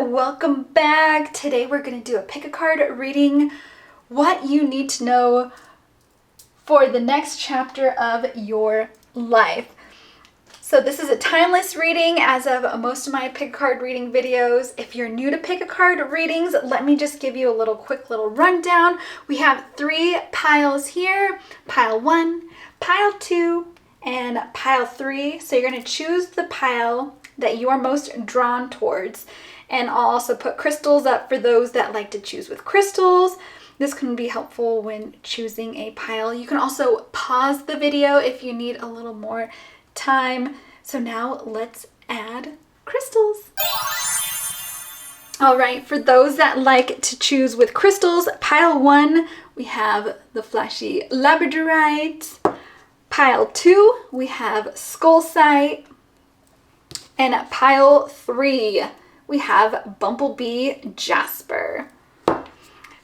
welcome back. Today we're going to do a pick a card reading, what you need to know for the next chapter of your life. So this is a timeless reading as of most of my pick a card reading videos. If you're new to pick a card readings, let me just give you a quick little rundown. We have 3 piles here, pile 1, pile 2, and pile 3. So you're going to choose the pile that you are most drawn towards. And I'll also put crystals up for those that like to choose with crystals. This can be helpful when choosing a pile. You can also pause the video if you need a little more time. So now let's add crystals. All right, for those that like to choose with crystals, pile 1, we have the flashy labradorite. Pile 2, we have skullsite. And at pile 3, we have bumblebee jasper.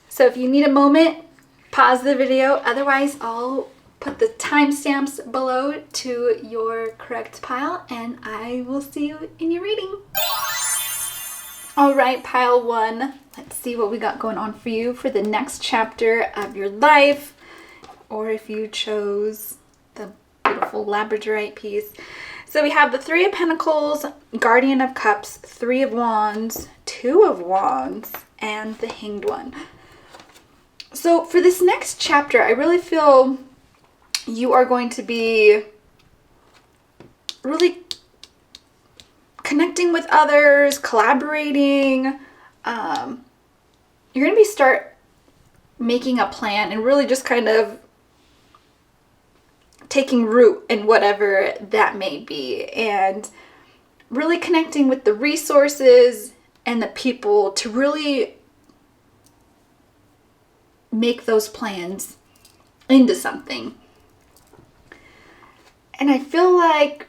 So if you need a moment, pause the video. Otherwise, I'll put the timestamps below to your correct pile, and I will see you in your reading. All right, pile 1. Let's see what we got going on for you for the next chapter of your life, or if you chose the beautiful labradorite piece. So we have the 3 of Pentacles, Guardian of Cups, 3 of Wands, 2 of Wands, and the Hanged One. So for this next chapter, I really feel you are going to be really connecting with others, collaborating. You're going to start making a plan and really just kind of taking root in whatever that may be, and really connecting with the resources and the people to really make those plans into something. And I feel like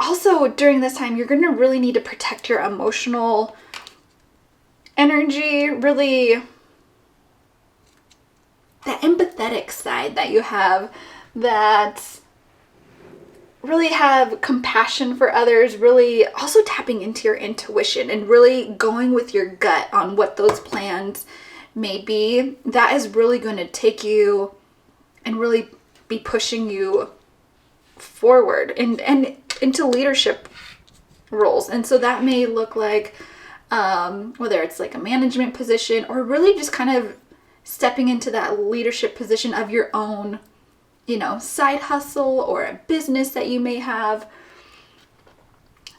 also during this time, you're going to really need to protect your emotional energy, really that empathetic side that you have, that really have compassion for others, really also tapping into your intuition and really going with your gut on what those plans may be. That is really going to take you and really be pushing you forward and into leadership roles. And so that may look like whether it's like a management position or really just kind of stepping into that leadership position of your own, side hustle or a business that you may have.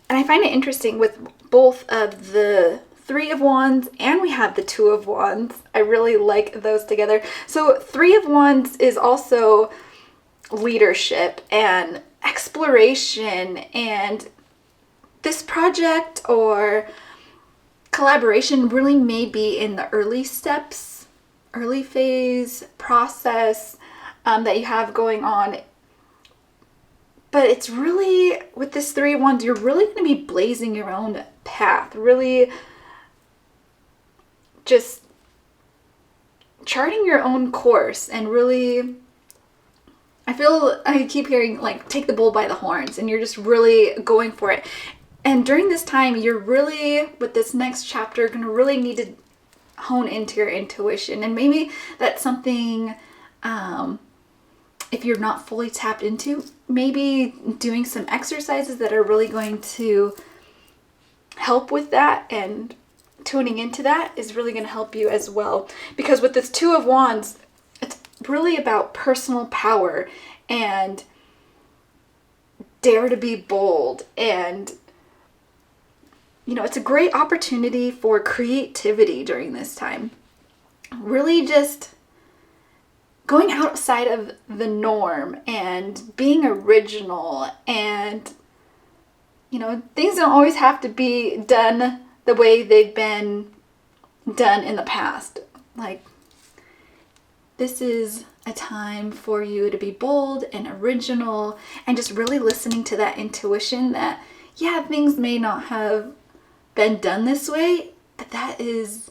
And I find it interesting with both of the 3 of Wands and we have the 2 of Wands. I really like those together. So 3 of Wands is also leadership and exploration, and this project or collaboration really may be in the early steps, early phase process that you have going on. But it's really, with this 3 of Wands, you're really going to be blazing your own path, really just charting your own course, and really, I keep hearing like take the bull by the horns, and you're just really going for it. And during this time, you're really, with this next chapter, going to really need to hone into your intuition. And maybe that's something, if you're not fully tapped into, maybe doing some exercises that are really going to help with that, and tuning into that is really going to help you as well. Because with this 2 of Wands, it's really about personal power and dare to be bold. And, it's a great opportunity for creativity during this time. Really just going outside of the norm and being original, and things don't always have to be done the way they've been done in the past. Like, this is a time for you to be bold and original, and just really listening to that intuition that, things may not have been done this way, but this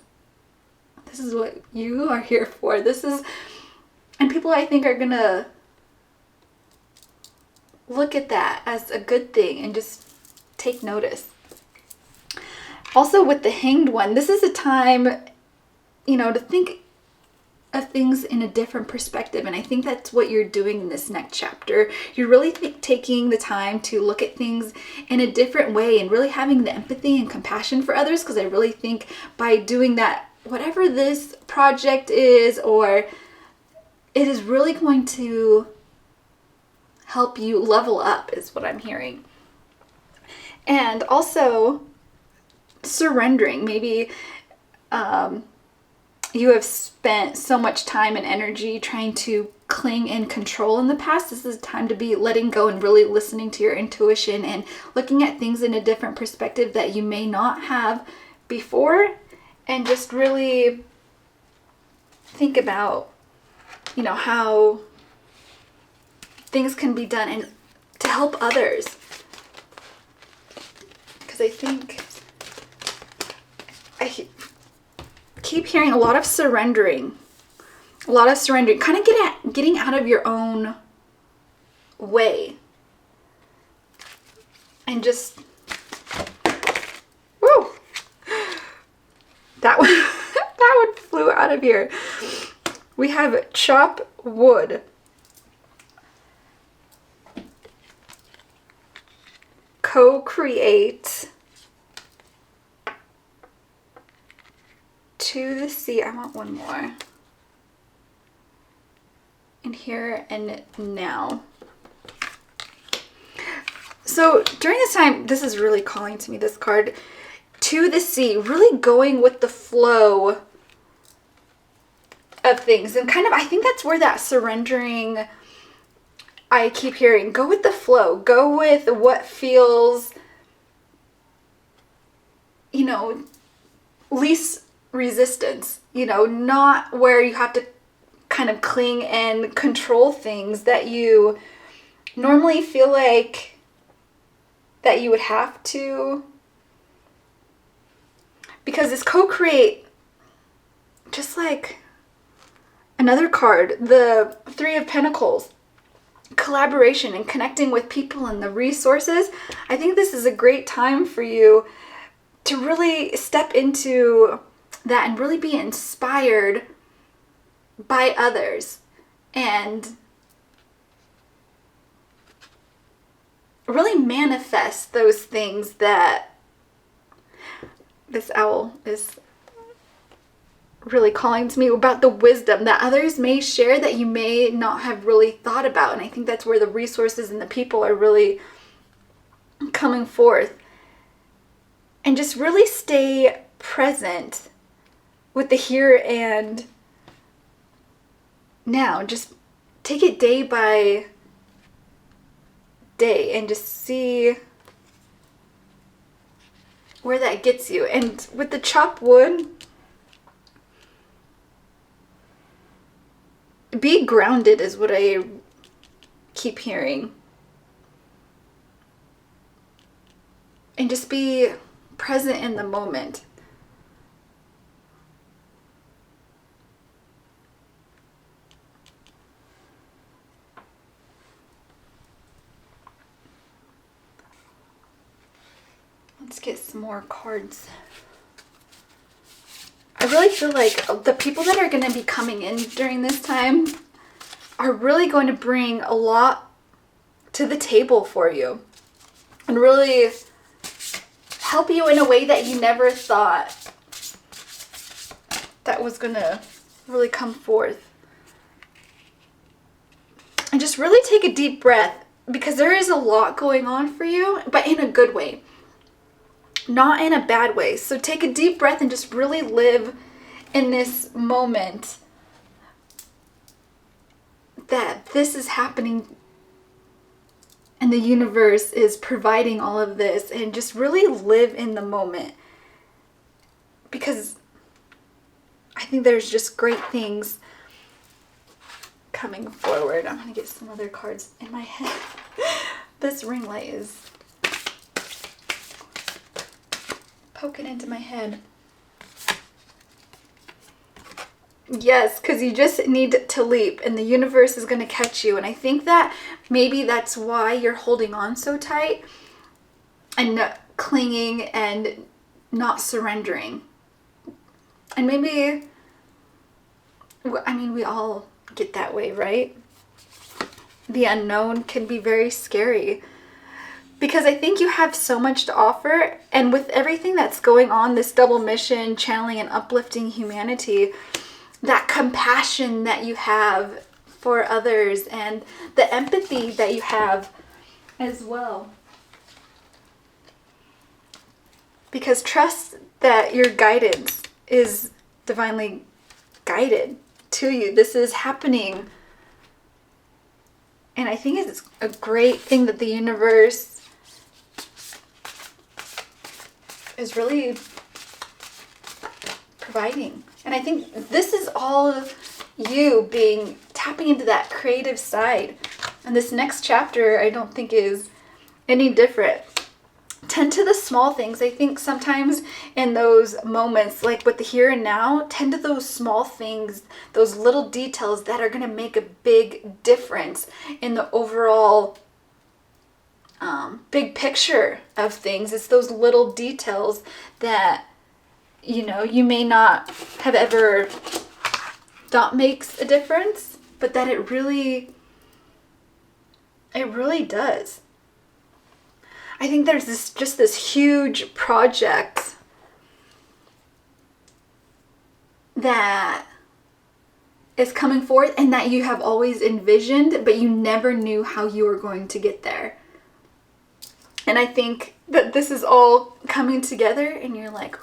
is what you are here for. And people, I think, are gonna look at that as a good thing and just take notice. Also with the Hanged One, this is a time, to think of things in a different perspective. And I think that's what you're doing in this next chapter. You're really taking the time to look at things in a different way and really having the empathy and compassion for others. Because I really think by doing that, whatever this project is, or it is really going to help you level up, is what I'm hearing. And also surrendering. Maybe you have spent so much time and energy trying to cling and control in the past. This is a time to be letting go and really listening to your intuition and looking at things in a different perspective that you may not have before, and just really think about, how things can be done and to help others. Because I think I keep hearing a lot of surrendering, kind of getting out of your own way, and just, whoa, that one flew out of here. We have chop wood, co-create, to the sea. I want one more. And here and now. So during this time, this is really calling to me, this card, to the sea, really going with the flow of things. And kind of, I think that's where that surrendering, I keep hearing, go with the flow, go with what feels, least resistance, not where you have to kind of cling and control things that you normally feel like that you would have to. Because this co-create, just like another card, the Three of Pentacles, collaboration and connecting with people and the resources. I think this is a great time for you to really step into that and really be inspired by others and really manifest those things that this owl is really calling to me about, the wisdom that others may share that you may not have really thought about. And I think that's where the resources and the people are really coming forth. And just really stay present with the here and now. Just take it day by day and just see where that gets you. And with the chop wood, be grounded is what I keep hearing. And just be present in the moment. Let's get some more cards. I really feel like the people that are going to be coming in during this time are really going to bring a lot to the table for you and really help you in a way that you never thought that was going to really come forth. And just really take a deep breath, because there is a lot going on for you, but in a good way. Not in a bad way. So take a deep breath and just really live in this moment that this is happening and the universe is providing all of this, and just really live in the moment, because I think there's just great things coming forward. I'm going to get some other cards in my head. This ring light is poking into my head. Yes, because you just need to leap and the universe is going to catch you. And I think that maybe that's why you're holding on so tight and clinging and not surrendering. And maybe, we all get that way, right? The unknown can be very scary, because I think you have so much to offer. And with everything that's going on, this double mission, channeling and uplifting humanity, that compassion that you have for others and the empathy that you have as well. Because trust that your guidance is divinely guided to you. This is happening. And I think it's a great thing that the universe is really providing. And I think this is all you tapping into that creative side. And this next chapter, I don't think is any different. Tend to the small things. I think sometimes in those moments, like with the here and now, tend to those small things, those little details that are going to make a big difference in the overall big picture of things. It's those little details that, you may not have ever thought makes a difference, but that it really does. I think there's this huge project that is coming forth and that you have always envisioned, but you never knew how you were going to get there. And I think that this is all coming together and you're like,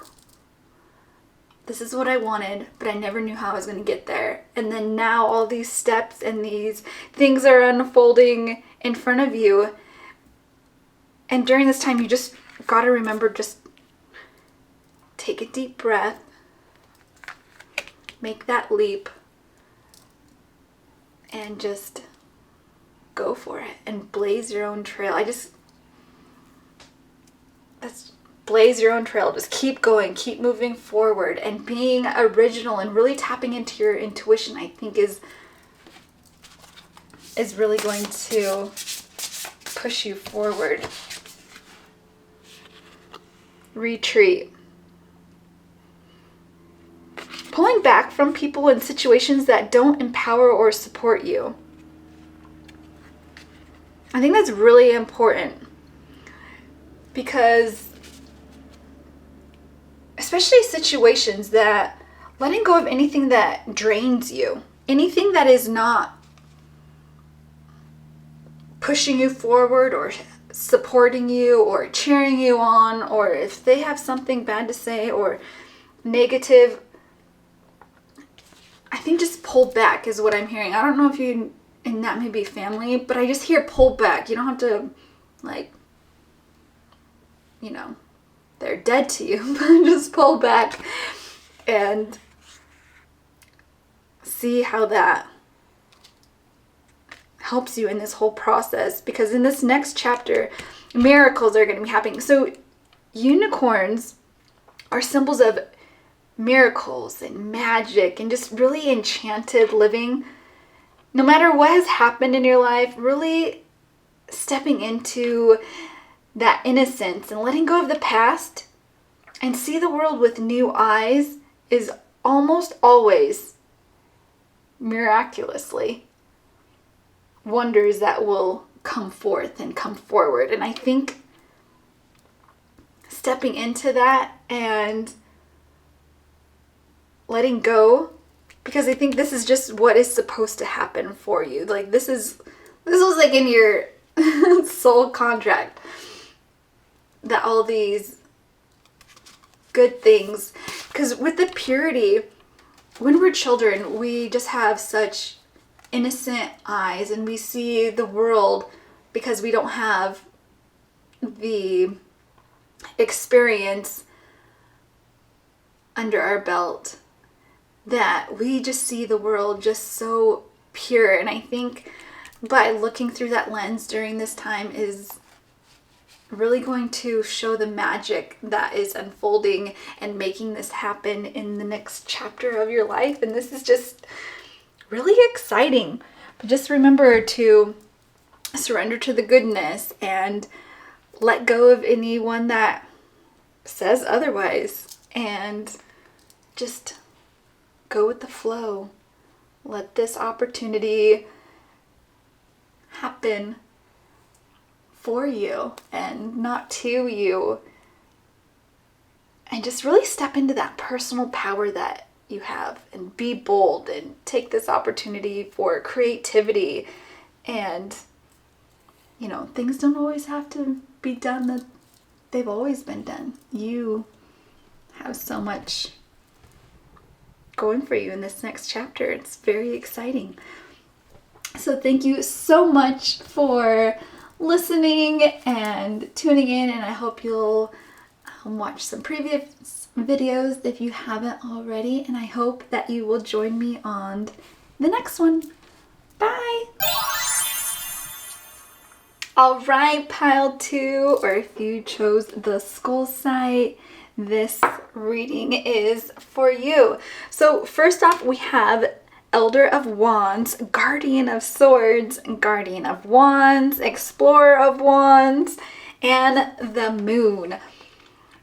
this is what I wanted, but I never knew how I was going to get there. And then now all these steps and these things are unfolding in front of you. And during this time, you just got to remember, just take a deep breath, make that leap, and just go for it and blaze your own trail. Blaze your own trail. Just keep going, keep moving forward, and being original and really tapping into your intuition, I think is really going to push you forward. Retreat. Pulling back from people and situations that don't empower or support you. I think that's really important, because especially situations that letting go of anything that drains you, anything that is not pushing you forward or supporting you or cheering you on, or if they have something bad to say or negative, I think just pull back is what I'm hearing. I don't know if you, and that may be family, but I just hear pull back. You don't have to, they're dead to you, but just pull back and see how that helps you in this whole process. Because in this next chapter, miracles are going to be happening. So unicorns are symbols of miracles and magic and just really enchanted living. No matter what has happened in your life, really stepping into that innocence and letting go of the past and see the world with new eyes is almost always miraculously wonders that will come forth and come forward. And I think stepping into that and letting go, because I think this is just what is supposed to happen for you. This was like in your soul contract, that all these good things, because with the purity, when we're children, we just have such innocent eyes and we see the world, because we don't have the experience under our belt, that we just see the world just so pure. And I think by looking through that lens during this time is really going to show the magic that is unfolding and making this happen in the next chapter of your life. And this is just really exciting. But just remember to surrender to the goodness and let go of anyone that says otherwise. And just go with the flow. Let this opportunity happen for you and not to you. And just really step into that personal power that you have and be bold and take this opportunity for creativity. And, you know, things don't always have to be done that they've always been done. You have so much going for you in this next chapter. It's very exciting. So thank you so much for listening and tuning in, and I hope you'll watch some previous videos if you haven't already, and I hope that you will join me on the next one. Bye! Alright, pile 2, or if you chose the skull site, this reading is for you. So first off, we have Elder of Wands, Guardian of Swords, Guardian of Wands, Explorer of Wands, and the Moon.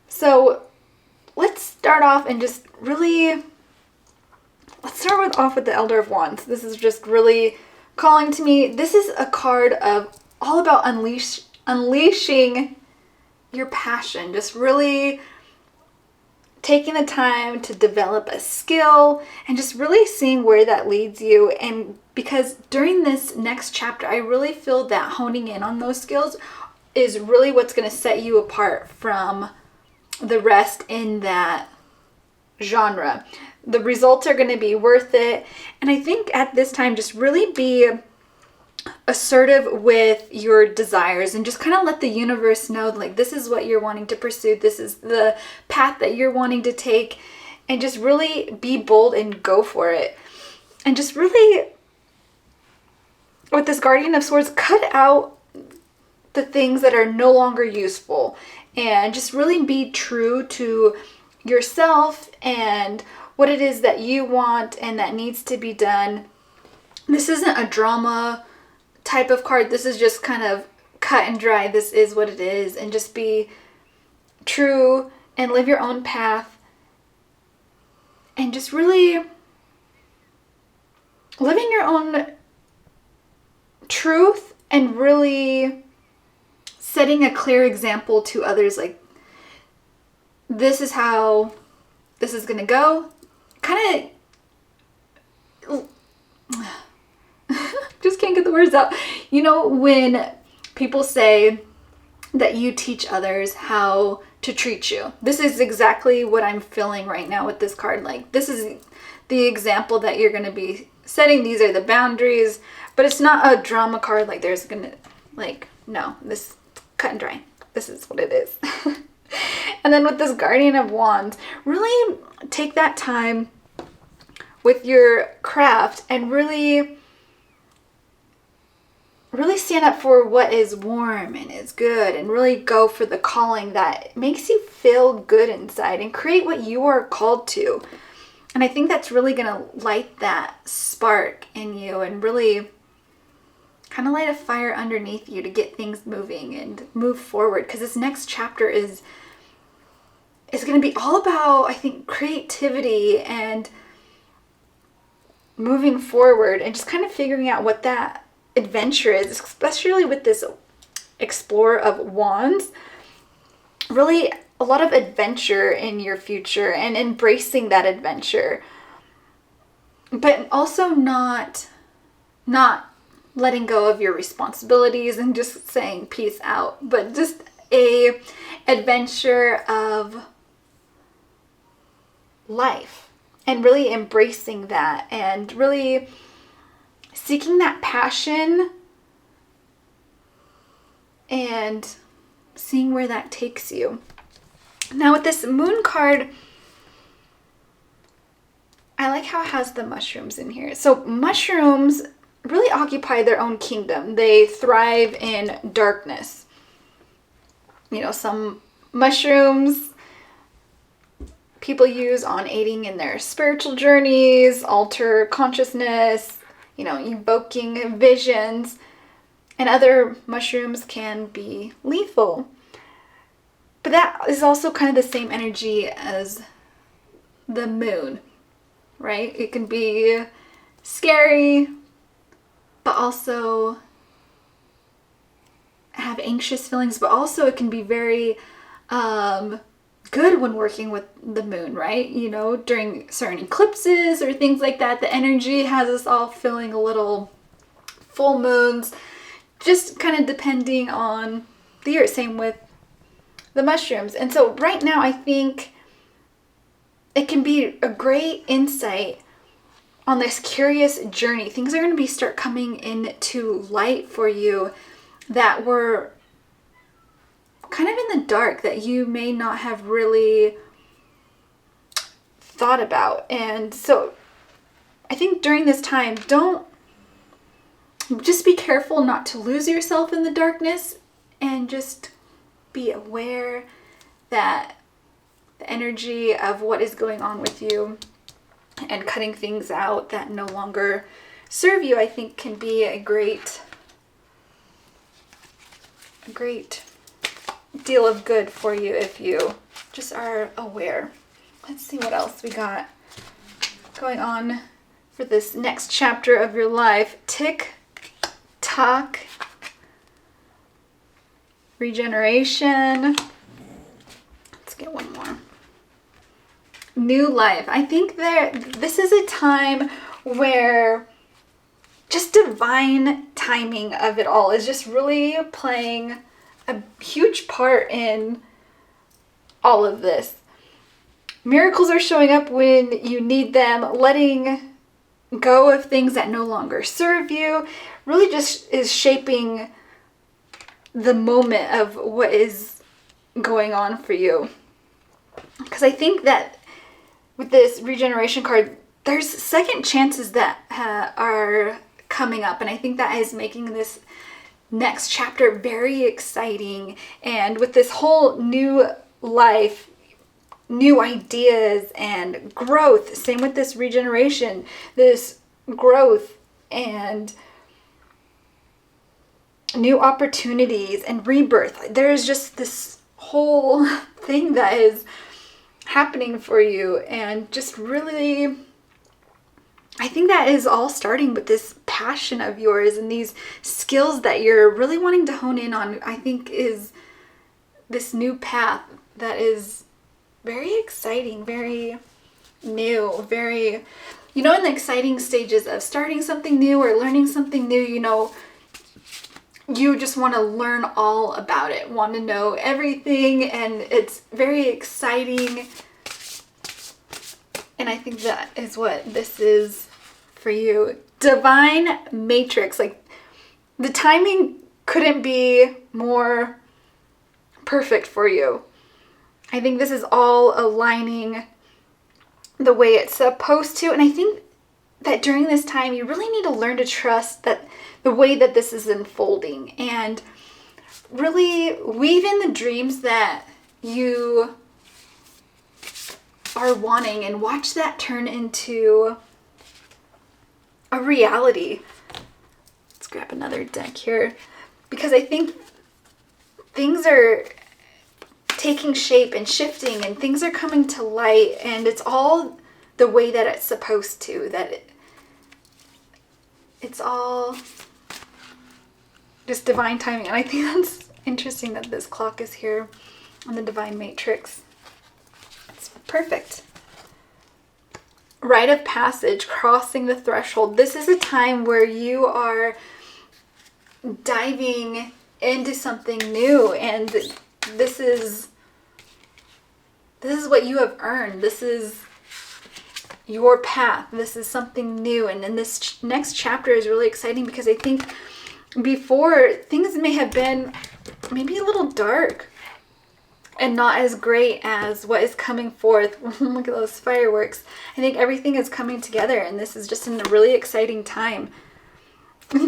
So let's start off and just really, let's start off with the Elder of Wands. This is just really calling to me. This is a card of all about unleashing your passion, just really taking the time to develop a skill and just really seeing where that leads you. And because during this next chapter, I really feel that honing in on those skills is really what's going to set you apart from the rest in that genre. The results are going to be worth it. And I think at this time, just really be assertive with your desires and just kind of let the universe know, like, this is what you're wanting to pursue, this is the path that you're wanting to take, and just really be bold and go for it. And just really, with this Guardian of Swords, cut out the things that are no longer useful and just really be true to yourself and what it is that you want and that needs to be done. This isn't a drama type of card. This is just kind of cut and dry. This is what it is, and just be true and live your own path and just really living your own truth and really setting a clear example to others, like, this is how this is gonna go. Kind of just can't get the words out. You know, when people say that you teach others how to treat you, this is exactly what I'm feeling right now with this card. Like, this is the example that you're going to be setting. These are the boundaries, but it's not a drama card. Like, there's going to, like, no, this cut and dry. This is what it is. And then with this Guardian of Wands, really take that time with your craft and really stand up for what is warm and is good, and really go for the calling that makes you feel good inside and create what you are called to. And I think that's really going to light that spark in you and really kind of light a fire underneath you to get things moving and move forward. Because this next chapter is going to be all about, I think, creativity and moving forward and just kind of figuring out what that adventure is, especially with this Explorer of Wands. Really a lot of adventure in your future and embracing that adventure, but also not letting go of your responsibilities and just saying peace out, but just a adventure of life and really embracing that and really seeking that passion and seeing where that takes you. Now with this Moon card, I like how it has the mushrooms in here. So mushrooms really occupy their own kingdom. They thrive in darkness. You know, some mushrooms people use on aiding in their spiritual journeys, alter consciousness, you know, evoking visions, and other mushrooms can be lethal. But that is also kind of the same energy as the moon, right? It can be scary, but also have anxious feelings, but also it can be very good when working with the moon, right? You know, during certain eclipses or things like that, the energy has us all feeling a little full moons, just kind of depending on the year. Same with the mushrooms. And so right now, I think it can be a great insight on this curious journey. Things are going to start coming into light for you that were kind of in the dark, that you may not have really thought about. And so I think during this time, just be careful not to lose yourself in the darkness, and just be aware that the energy of what is going on with you and cutting things out that no longer serve you, I think can be a great deal of good for you if you just are aware. Let's see what else we got going on for this next chapter of your life. Tick tock, regeneration. Let's get one more. New life. I think this is a time where just divine timing of it all is just really playing a huge part in all of this. Miracles are showing up when you need them. Letting go of things that no longer serve you really just is shaping the moment of what is going on for you. Because I think that with this regeneration card, there's second chances that are coming up, and I think that is making this next chapter very exciting. And with this whole new life, new ideas and growth, same with this regeneration, this growth and new opportunities and rebirth. There's just this whole thing that is happening for you, and just really, I think that is all starting with this passion of yours and these skills that you're really wanting to hone in on. I think is this new path that is very exciting, very new, very, in the exciting stages of starting something new or learning something new, you just want to learn all about it, want to know everything, and it's very exciting. And I think that is what this is for you. Divine Matrix. Like, the timing couldn't be more perfect for you. I think this is all aligning the way it's supposed to. And I think that during this time, you really need to learn to trust that the way that this is unfolding, and really weave in the dreams that you are wanting, and watch that turn into a reality. Let's grab another deck here, because I think things are taking shape and shifting, and things are coming to light, and it's all the way that it's supposed to, it's all just divine timing. And I think that's interesting that this clock is here on the Divine Matrix. It's perfect. Rite of passage, crossing the threshold. This is a time where you are diving into something new, and this is what you have earned. This is your path. This is something new. And then this next chapter is really exciting, because I think before, things may have been maybe a little dark and not as great as what is coming forth. Look at those fireworks. I think everything is coming together, and this is just in a really exciting time.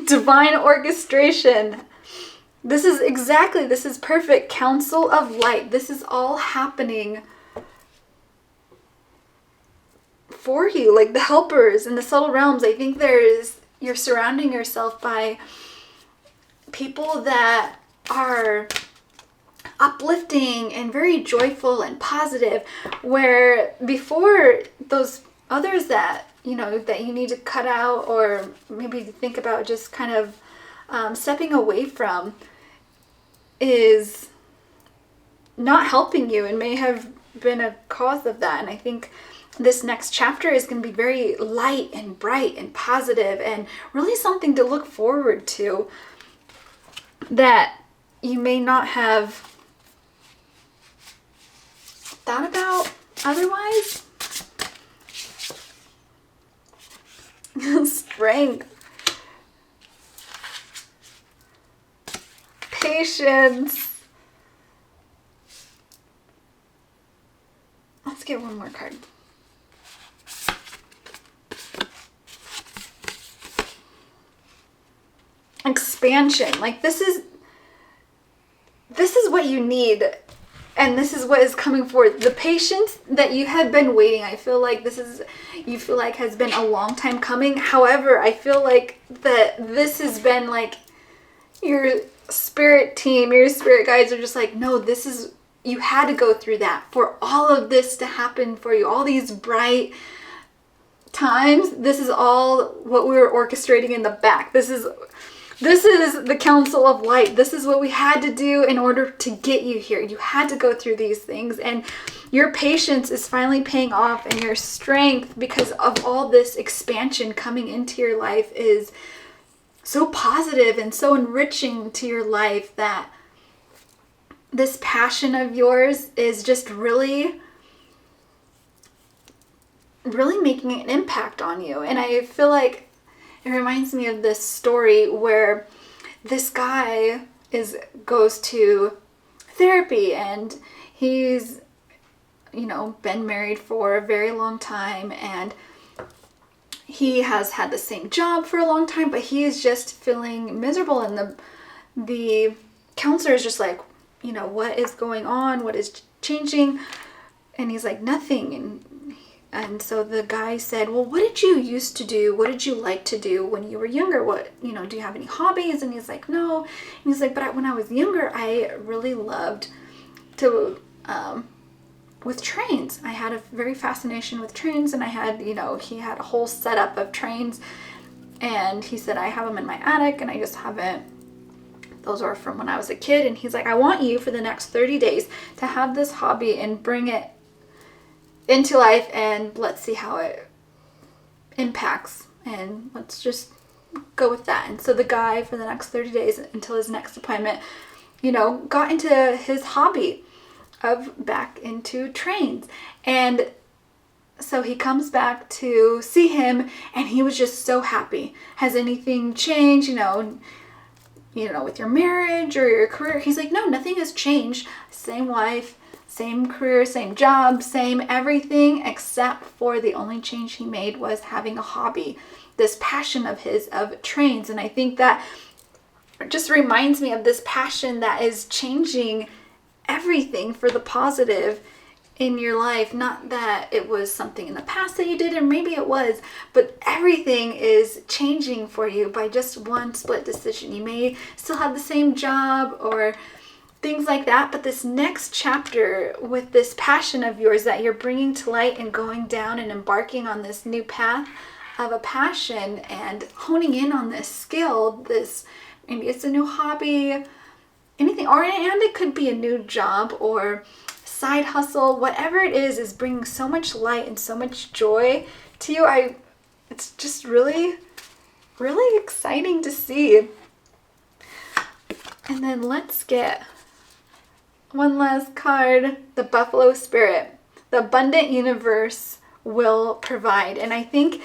Divine orchestration. This is perfect. Council of light. This is all happening for you, like the helpers in the subtle realms. I think you're surrounding yourself by people that are uplifting and very joyful and positive, where before those others that, that you need to cut out or maybe think about just kind of stepping away from is not helping you and may have been a cause of that. And I think this next chapter is going to be very light and bright and positive and really something to look forward to that you may not have thought about otherwise. Strength, patience. Let's get one more card. Expansion. Like this is what you need, and this is what is coming forth. The patience that you have been waiting, I feel like you feel like has been a long time coming. However, I feel like that this has been like your spirit team, your spirit guides are just like, no, you had to go through that for all of this to happen for you. All these bright times, this is all what we were orchestrating in the back. This is the council of light. This is what we had to do in order to get you here. You had to go through these things, and your patience is finally paying off, and your strength, because of all this expansion coming into your life, is so positive and so enriching to your life that this passion of yours is just really, really making an impact on you. And I feel like it reminds me of this story where this guy goes to therapy, and he's, been married for a very long time, and he has had the same job for a long time, but he is just feeling miserable. And the counselor is just like, what is going on? What is changing? And he's like, nothing. And so the guy said, well, what did you used to do? What did you like to do when you were younger? What, do you have any hobbies? And he's like, no. And he's like, but when I was younger, I really loved to, with trains. I had a very fascination with trains, and I had, he had a whole setup of trains. And he said, I have them in my attic, and I just haven't, those are from when I was a kid. And he's like, I want you for the next 30 days to have this hobby and bring it into life, and let's see how it impacts, and let's just go with that. And so the guy, for the next 30 days until his next appointment, got into his hobby of back into trains. And so he comes back to see him, and he was just so happy. Has anything changed, with your marriage or your career? He's like, no, nothing has changed. Same wife, same career, same job, same everything, except for the only change he made was having a hobby, this passion of his of trains. And I think that just reminds me of this passion that is changing everything for the positive in your life. Not that it was something in the past that you did, and maybe it was, but everything is changing for you by just one split decision. You may still have the same job or things like that, but this next chapter with this passion of yours that you're bringing to light and going down and embarking on this new path of a passion and honing in on this skill, maybe it's a new hobby, anything, and it could be a new job or side hustle, whatever it is bringing so much light and so much joy to you. It's just really, really exciting to see. And then let's get one last card, the Buffalo Spirit. The abundant universe will provide. And I think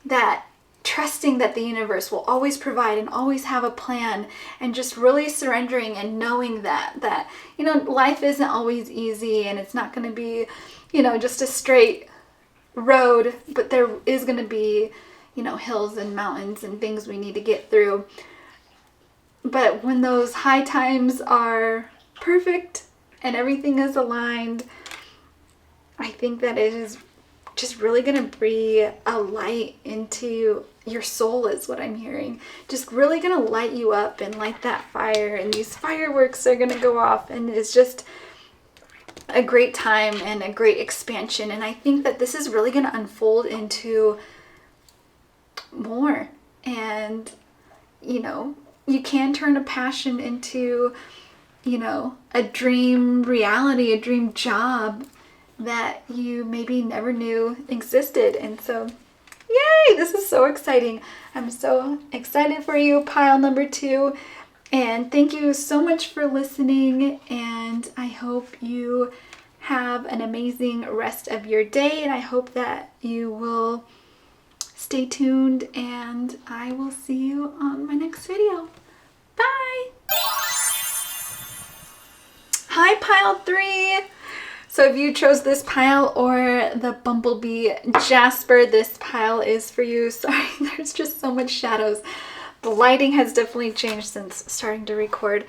that trusting that the universe will always provide and always have a plan, and just really surrendering and knowing that life isn't always easy, and it's not going to be just a straight road, but there is going to be hills and mountains and things we need to get through. But when those high times are perfect and everything is aligned, I think that it is just really gonna breathe a light into your soul is what I'm hearing. Just really gonna light you up and light that fire, and these fireworks are gonna go off, and it's just a great time and a great expansion. And I think that this is really gonna unfold into more. And you can turn a passion into a dream reality, a dream job that you maybe never knew existed. And so yay, this is so exciting. I'm so excited for you, pile number 2. And thank you so much for listening. And I hope you have an amazing rest of your day. And I hope that you will stay tuned. And I will see you on my next video. Bye. Hi, pile 3. So if you chose this pile or the Bumblebee Jasper, this pile is for you. Sorry, there's just so much shadows. The lighting has definitely changed since starting to record.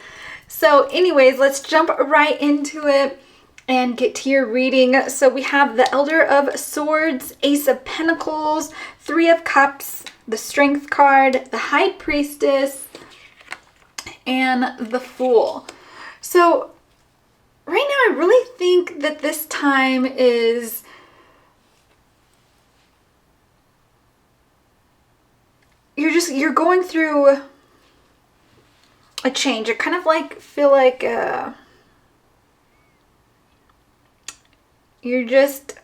So anyways, let's jump right into it and get to your reading. So we have the Elder of Swords, Ace of Pentacles, 3 of Cups, the Strength card, the High Priestess, and the Fool. So right now, I really think that this time is you're going through a change. I kind of feel like you're just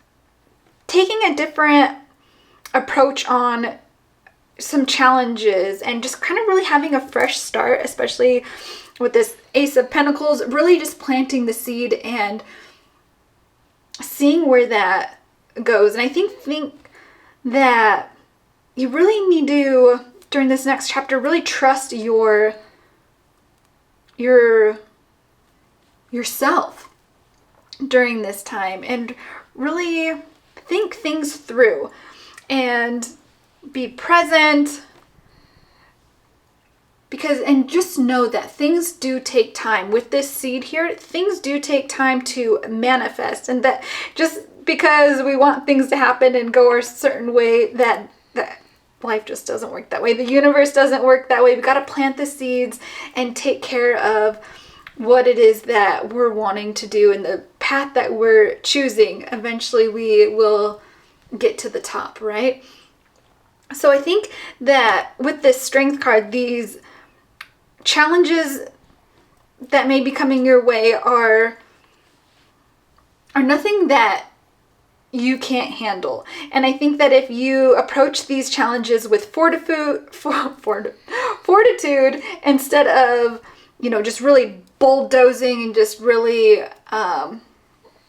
taking a different approach on some challenges and just kind of really having a fresh start, especially with this Ace of Pentacles, really just planting the seed and seeing where that goes. And I think that you really need to, during this next chapter, really trust yourself during this time and really think things through and be present. And just know that things do take time. With this seed here, things do take time to manifest. And that just because we want things to happen and go a certain way, that life just doesn't work that way. The universe doesn't work that way. We got to plant the seeds and take care of what it is that we're wanting to do and the path that we're choosing. Eventually we will get to the top, right? So I think that with this Strength card, these challenges that may be coming your way are nothing that you can't handle. And I think that if you approach these challenges with fortitude instead of, just really bulldozing and just really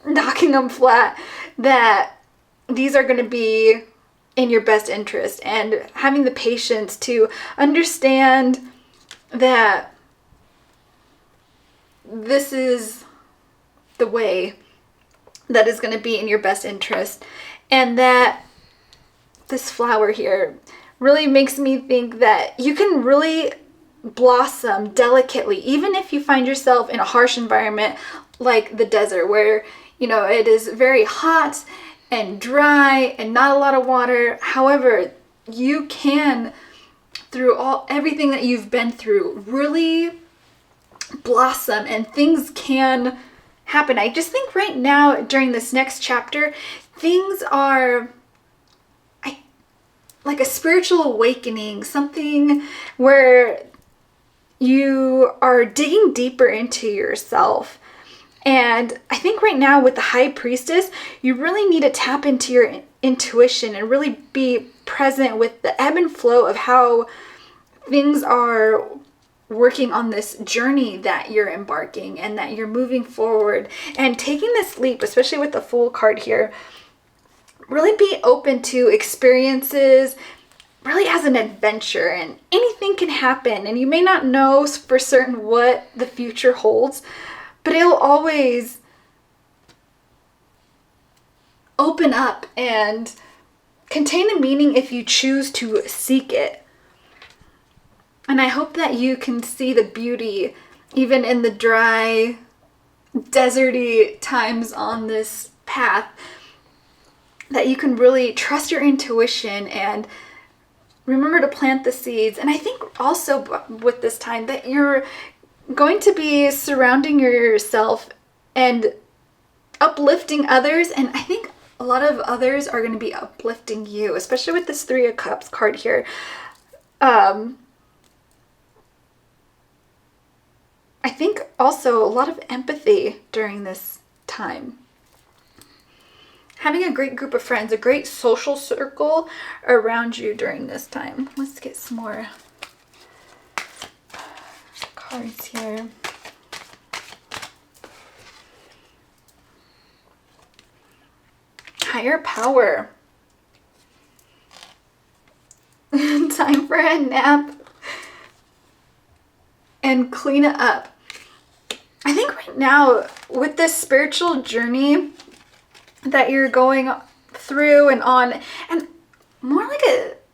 knocking them flat, that these are going to be in your best interest. And having the patience to understand that this is the way that is going to be in your best interest, and that this flower here really makes me think that you can really blossom delicately, even if you find yourself in a harsh environment like the desert, where it is very hot and dry and not a lot of water. However, you can, through everything that you've been through, really blossom and things can happen. I just think right now during this next chapter, things are like a spiritual awakening, something where you are digging deeper into yourself. And I think right now with the High Priestess, you really need to tap into your intuition and really be present with the ebb and flow of how things are working on this journey that you're embarking and that you're moving forward and taking this leap, especially with the Fool card here. Really be open to experiences, really as an adventure, and anything can happen, and you may not know for certain what the future holds, but it'll always open up and contain a meaning if you choose to seek it. And I hope that you can see the beauty even in the dry, deserty times on this path, that you can really trust your intuition and remember to plant the seeds. And I think also with this time that you're going to be surrounding yourself and uplifting others. And I think a lot of others are going to be uplifting you, especially with this Three of Cups card here. I think also a lot of empathy during this time. Having a great group of friends, a great social circle around you during this time. Let's get some more cards here. Higher power. Time for a nap and clean it up. I think right now with this spiritual journey that you're going through and on, and more like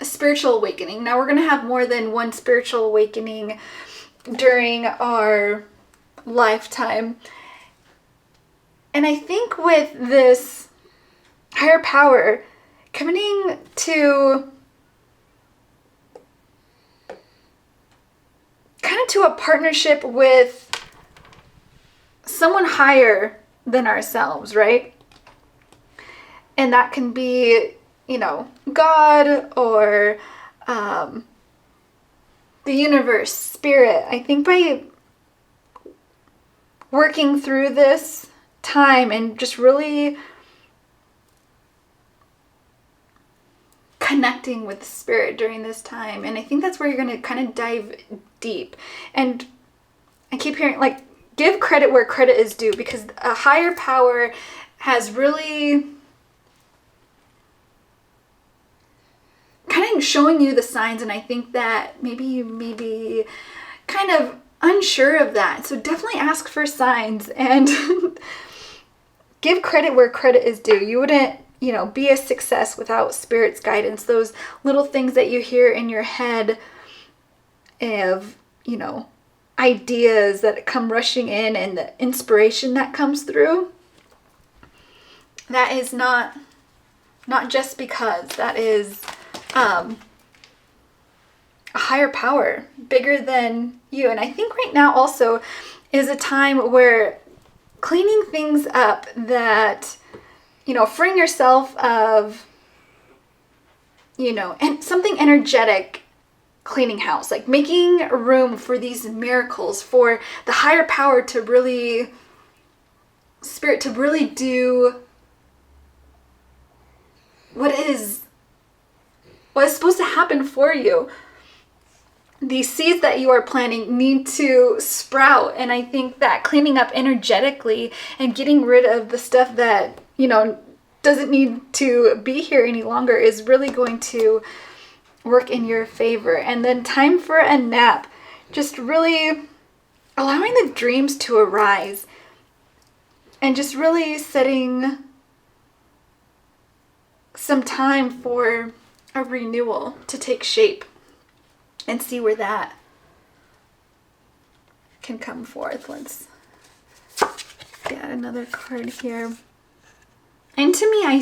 a spiritual awakening. Now we're going to have more than one spiritual awakening during our lifetime. And I think with this higher power coming to kind of to a partnership with someone higher than ourselves, right? And that can be, God or the universe, spirit. I think by working through this time and just really connecting with spirit during this time. And I think that's where you're going to kind of dive deep. And I keep hearing, give credit where credit is due, because a higher power has really kind of showing you the signs. And I think that maybe you may be kind of unsure of that. So definitely ask for signs and give credit where credit is due. You wouldn't, be a success without spirit's guidance. Those little things that you hear in your head of, ideas that come rushing in and the inspiration that comes through, that is not just because. That is a higher power, bigger than you. And I think right now also is a time where cleaning things up that, freeing yourself of, and something energetic, cleaning house, like making room for these miracles, for the higher power to really, spirit to really do what is supposed to happen for you. These seeds that you are planting need to sprout. And I think that cleaning up energetically and getting rid of the stuff that, doesn't need to be here any longer is really going to work in your favor. And then time for a nap. Just really allowing the dreams to arise and just really setting some time for a renewal to take shape and see where that can come forth. Let's get another card here. And to me, I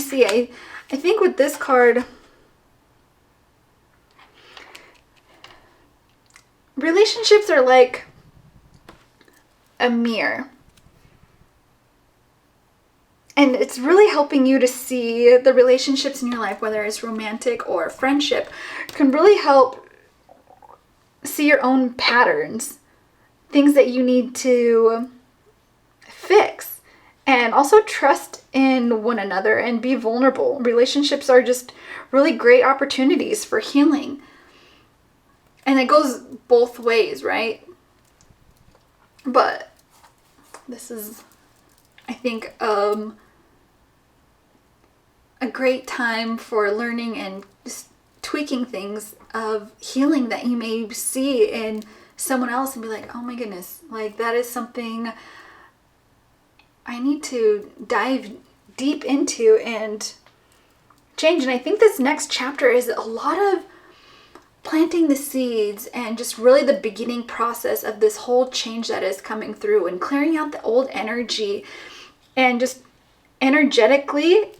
think with this card, relationships are like a mirror. And it's really helping you to see the relationships in your life, whether it's romantic or friendship, can really help see your own patterns, things that you need to fix. And also trust in one another and be vulnerable. Relationships are just really great opportunities for healing. And it goes both ways, right? But this is, I think, a great time for learning and just tweaking things of healing that you may see in someone else and be like, oh my goodness, that is something I need to dive deep into and change. And I think this next chapter is a lot of planting the seeds and just really the beginning process of this whole change that is coming through and clearing out the old energy and just energetically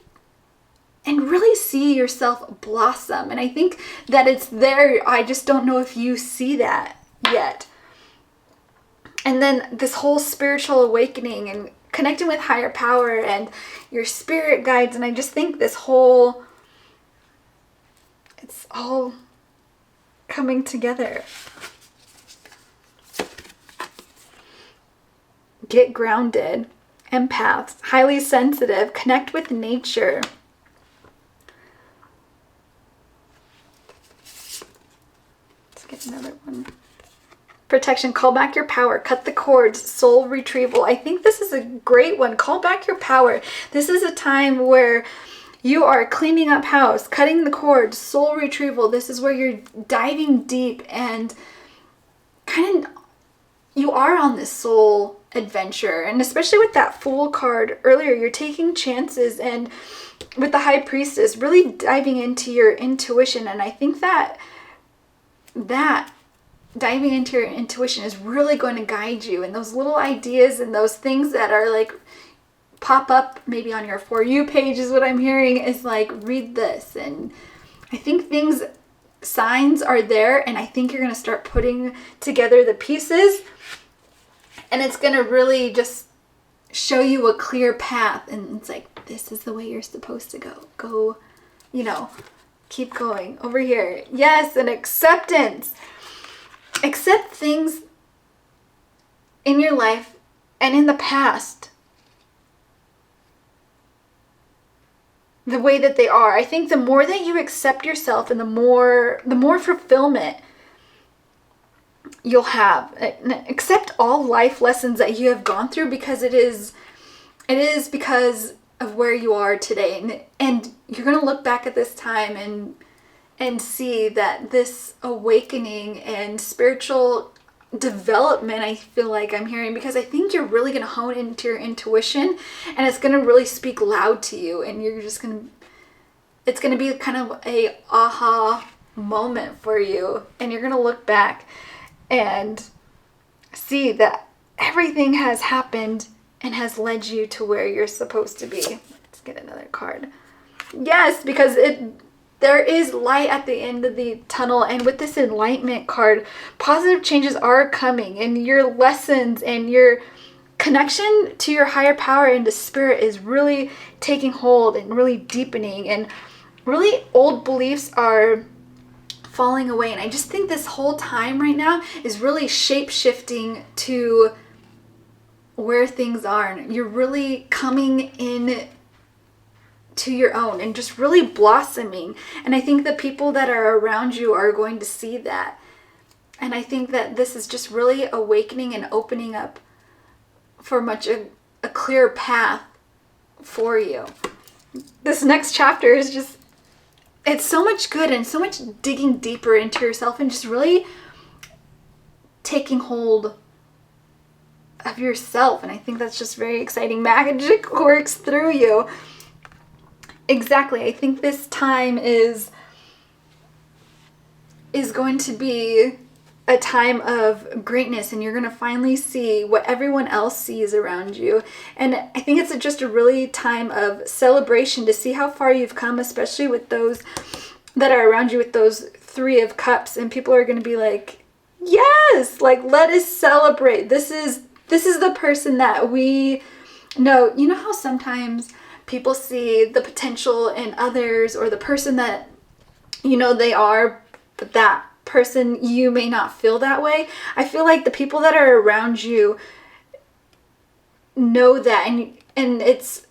and really see yourself blossom. And I think that it's there. I just don't know if you see that yet. And then this whole spiritual awakening and connecting with higher power and your spirit guides. And I just think it's all coming together. Get grounded. Empaths, highly sensitive, connect with nature. Let's get another one. Protection, call back your power, cut the cords, soul retrieval. I think this is a great one. Call back your power. This is a time where you are cleaning up house, cutting the cords, soul retrieval. This is where you're diving deep and you are on this soul adventure. And especially with that Fool card earlier, you're taking chances, and with the High Priestess, really diving into your intuition. And I think that diving into your intuition is really going to guide you, and those little ideas and those things that are like pop up maybe on your For You page is what I'm hearing, is like, read this. And I think signs are there, and I think you're going to start putting together the pieces, and it's going to really just show you a clear path. And it's like, this is the way you're supposed to go, keep going over here. Yes. And acceptance. Accept things in your life and in the past the way that they are. I think the more that you accept yourself, and the more fulfillment you'll have. Accept all life lessons that you have gone through, because it is because of where you are today. And you're going to look back at this time and see that this awakening and spiritual development, I feel like I'm hearing, because I think you're really going to hone into your intuition, and it's going to really speak loud to you, and it's going to be kind of a aha moment for you. And you're going to look back and see that everything has happened and has led you to where you're supposed to be. Let's get another card. Yes, because there is light at the end of the tunnel. And with this Enlightenment card, positive changes are coming, and your lessons and your connection to your higher power and to spirit is really taking hold and really deepening, and really old beliefs are falling away. And I just think this whole time right now is really shape-shifting to where things are, and you're really coming in to your own and just really blossoming. And I think the people that are around you are going to see that. And I think that this is just really awakening and opening up for a clear path for you. This next chapter is just, it's so much good and so much digging deeper into yourself and just really taking hold of yourself. And I think that's just very exciting. Magic works through you. Exactly. I think this time is going to be a time of greatness, and you're going to finally see what everyone else sees around you. And I think it's just a really time of celebration to see how far you've come, especially with those that are around you with those Three of Cups. And people are going to be like, yes, like, let us celebrate. This is the person that we know. You know how sometimes people see the potential in others, or the person that they are, but that person you may not feel that way. I feel like the people that are around you know that, and it's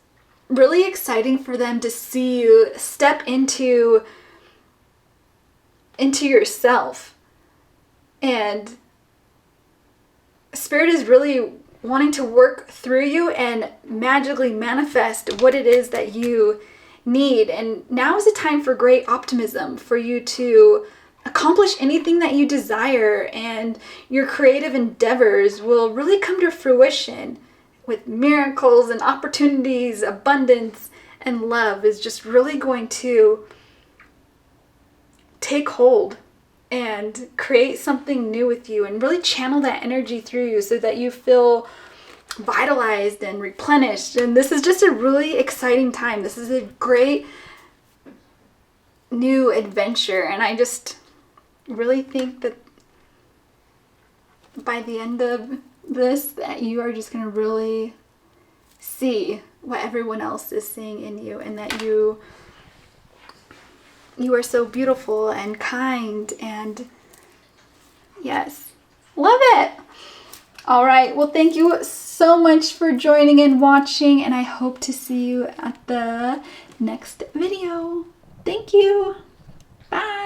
really exciting for them to see you step into yourself. And Spirit is really wanting to work through you and magically manifest what it is that you need. And now is a time for great optimism, for you to accomplish anything that you desire, and your creative endeavors will really come to fruition with miracles and opportunities. Abundance and love is just really going to take hold and create something new with you, and really channel that energy through you so that you feel vitalized and replenished. And this is just a really exciting time. This is a great new adventure. And I just really think that by the end of this, that you are just going to really see what everyone else is seeing in you, and that you are so beautiful and kind, and yes, love it. All right, well, thank you so much for joining and watching, and I hope to see you at the next video. Thank you. Bye.